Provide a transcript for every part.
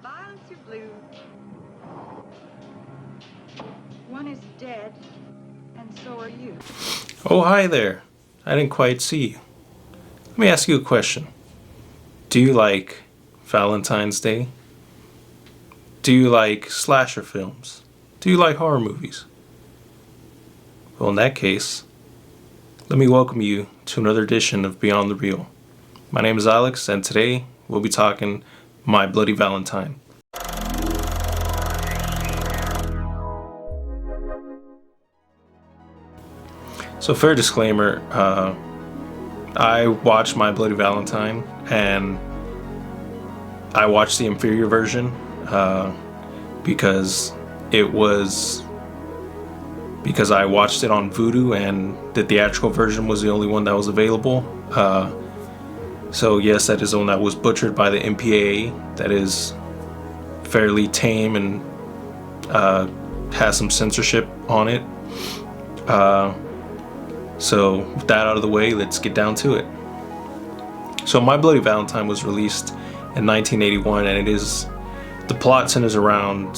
Violets are blue. One is dead, and so are you. Oh, hi there. I didn't quite see you. Let me ask you a question. Do you like Valentine's Day? Do you like slasher films? Do you like horror movies? Well, in that case, let me welcome you to another edition of Beyond the Real. My name is Alex, and today we'll be talking My Bloody Valentine. So, fair disclaimer, I watched My Bloody Valentine, and I watched the inferior version because I watched it on Vudu, and the theatrical version was the only one that was available. So yes, that is the one that was butchered by the MPAA. That is fairly tame and has some censorship on it. So with that out of the way, let's get down to it. So My Bloody Valentine was released in 1981, and the plot centers around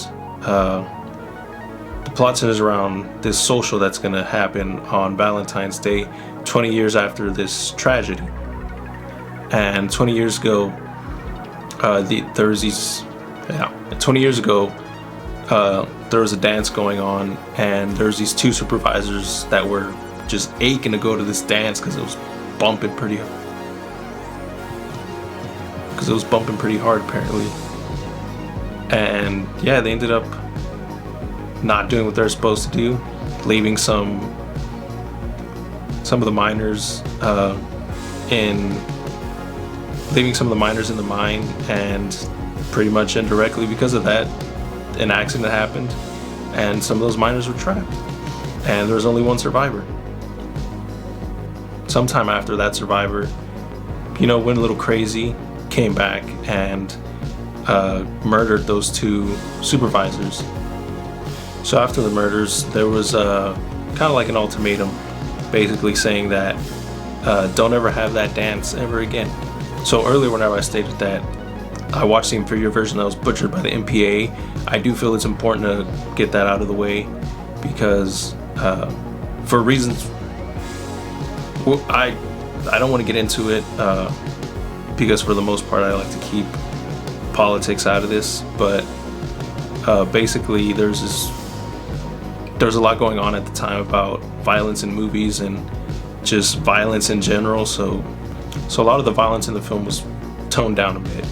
this social that's going to happen on Valentine's Day 20 years after this tragedy. And 20 years ago, 20 years ago, there was a dance going on, and there was these two supervisors that were just aching to go to this dance because it was bumping pretty hard apparently. And yeah, they ended up not doing what they're supposed to do, leaving some of the miners in the mine, and pretty much indirectly because of that, an accident happened, and some of those miners were trapped, and there was only one survivor. Sometime after that survivor, went a little crazy, came back and murdered those two supervisors. So after the murders, there was kind of like an ultimatum, basically saying that don't ever have that dance ever again. So earlier, whenever I stated that I watched the inferior version that was butchered by the MPA, I do feel it's important to get that out of the way, because for reasons, I don't want to get into it, because for the most part I like to keep politics out of this, but basically there's a lot going on at the time about violence in movies and just violence in general, so a lot of the violence in the film was toned down a bit.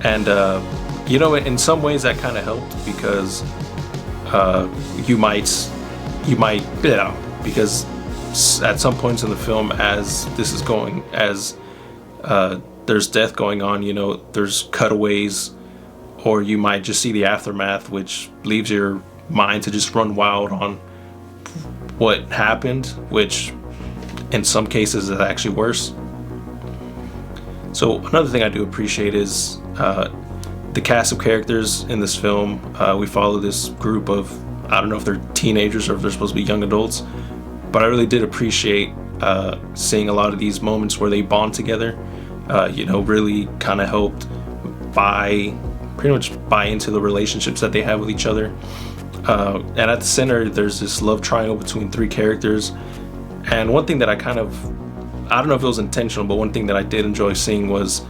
And in some ways that kind of helped, because because at some points in the film, as there's death going on, there's cutaways, or you might just see the aftermath, which leaves your mind to just run wild on what happened, which in some cases is actually worse. So another thing I do appreciate is the cast of characters in this film. We follow this group of, I don't know if they're teenagers or if they're supposed to be young adults, but I really did appreciate seeing a lot of these moments where they bond together. Really kind of helped pretty much buy into the relationships that they have with each other. And at the center, there's this love triangle between three characters. And one thing that I don't know if it was intentional, but one thing that I did enjoy seeing was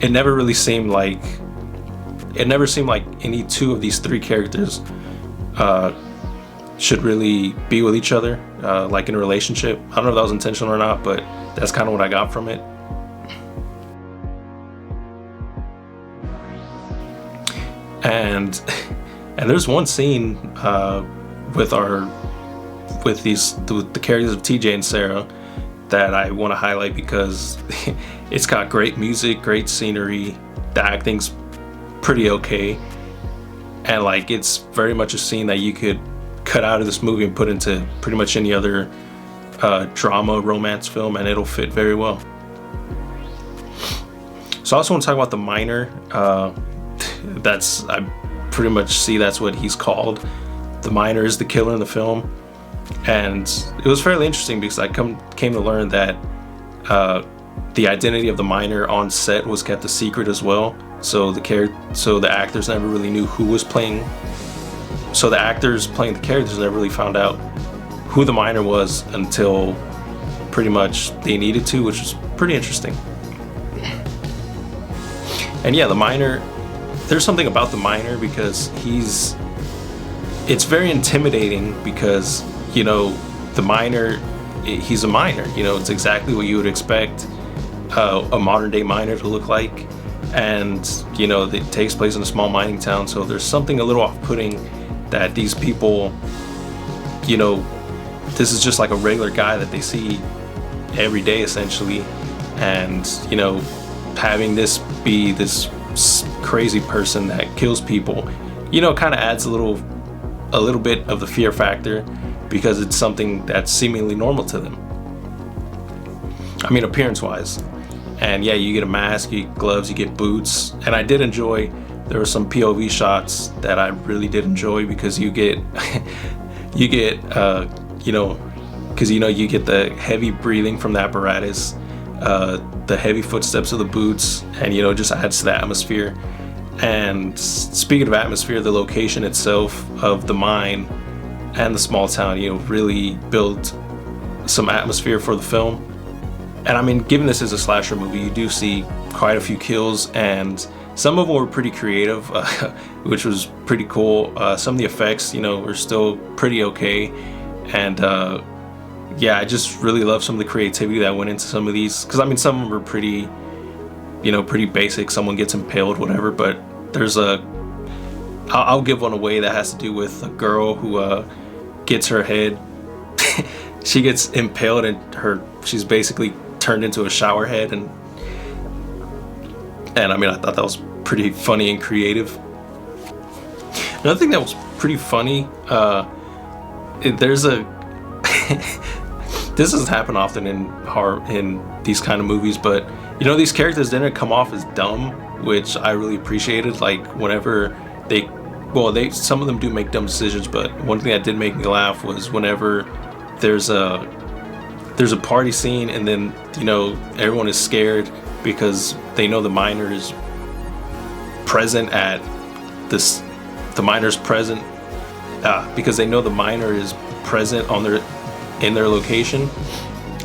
it never seemed like any two of these three characters should really be with each other, like in a relationship. I don't know if that was intentional or not, but that's kind of what I got from it. And there's one scene with the characters of TJ and Sarah that I want to highlight, because it's got great music, great scenery, the acting's pretty okay, and it's very much a scene that you could cut out of this movie and put into pretty much any other drama romance film, and it'll fit very well. So I also want to talk about the miner. I pretty much see that's what he's called. The miner is the killer in the film, and it was fairly interesting because I came to learn that the identity of the miner on set was kept a secret as well. So the actors never really knew who was playing. So the actors playing the characters never really found out who the miner was until pretty much they needed to, which was pretty interesting. And yeah, the miner, there's something about the miner because it's very intimidating because, you know, the miner, he's a miner, you know, it's exactly what you would expect a modern day miner to look like. And, you know, it takes place in a small mining town, so there's something a little off-putting that these people, you know, this is just like a regular guy that they see every day essentially, and, you know, having this be this crazy person that kills people, you know, kind of adds a little bit of the fear factor because it's something that's seemingly normal to them. I mean, appearance wise. And yeah, you get a mask, you get gloves, you get boots. And I did enjoy, there were some POV shots that I really did enjoy because you get you know, because, you know, you get the heavy breathing from the apparatus, the heavy footsteps of the boots, and, you know, it just adds to the atmosphere. And speaking of atmosphere, the location itself of the mine and the small town, you know, really built some atmosphere for the film. And I mean, given this is a slasher movie, you do see quite a few kills, and some of them were pretty creative, which was pretty cool. Some of the effects, you know, were still pretty okay. And yeah, I just really love some of the creativity that went into some of these, because I mean, some of them were pretty, you know, pretty basic. Someone gets impaled, whatever. But there's I'll give one away that has to do with a girl who gets her head, she gets impaled, and she's basically turned into a shower head, and I mean, I thought that was pretty funny and creative. Another thing that was pretty funny, there's a this doesn't happen often in these kind of movies, but, you know, these characters didn't come off as dumb, which I really appreciated. Like, whenever some of them do make dumb decisions, but one thing that did make me laugh was whenever there's a party scene, and then, you know, everyone is scared because they know the miner is present at this. The miner's present because they know the miner is present in their location,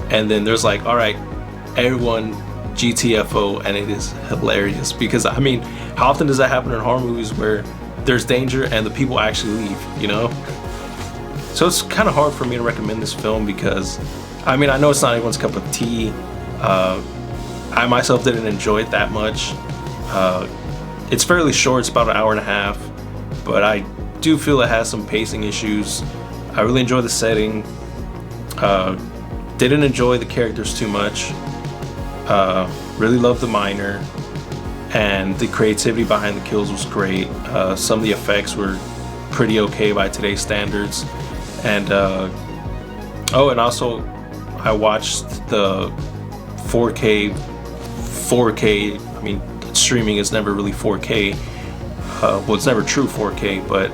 and then there's like, all right, everyone GTFO, and it is hilarious because, I mean, how often does that happen in horror movies where there's danger and the people actually leave, you know? So it's kind of hard for me to recommend this film because, I mean, I know it's not everyone's cup of tea. I myself didn't enjoy it that much. It's fairly short, it's about an hour and a half, but I do feel it has some pacing issues. I really enjoy the setting. Didn't enjoy the characters too much. Really loved the miner, and the creativity behind the kills was great. Some of the effects were pretty okay by today's standards. And and also I watched the 4K. I mean, streaming is never really 4K. Well, it's never true 4K, but,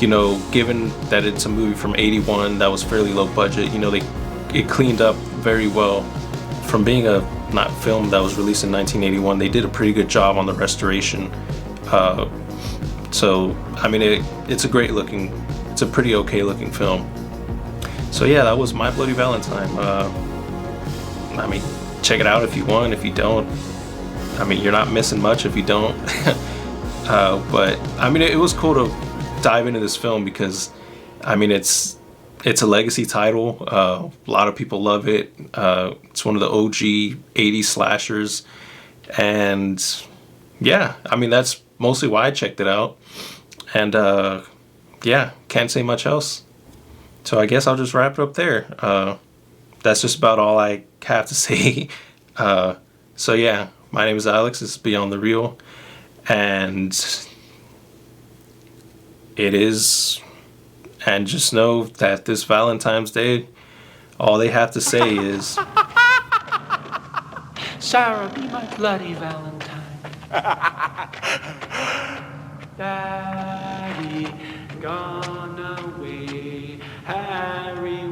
you know, given that it's a movie from '81 that was fairly low budget, you know, it cleaned up very well. From being a film that was released in 1981, they did a pretty good job on the restoration. So I mean, it's a pretty okay looking film. So yeah, that was My Bloody Valentine. I mean, check it out if you want. If you don't, I mean, you're not missing much if you don't. But I mean, it was cool to dive into this film because, I mean, it's a legacy title. A lot of people love it. It's one of the OG 80s slashers. And yeah, I mean, that's mostly why I checked it out. And yeah, can't say much else. So I guess I'll just wrap it up there. That's just about all I have to say. So yeah, my name is Alex. This is Beyond the Real. And and just know that this Valentine's Day, all they have to say is, Sarah, be my bloody Valentine. Daddy gone away, Harry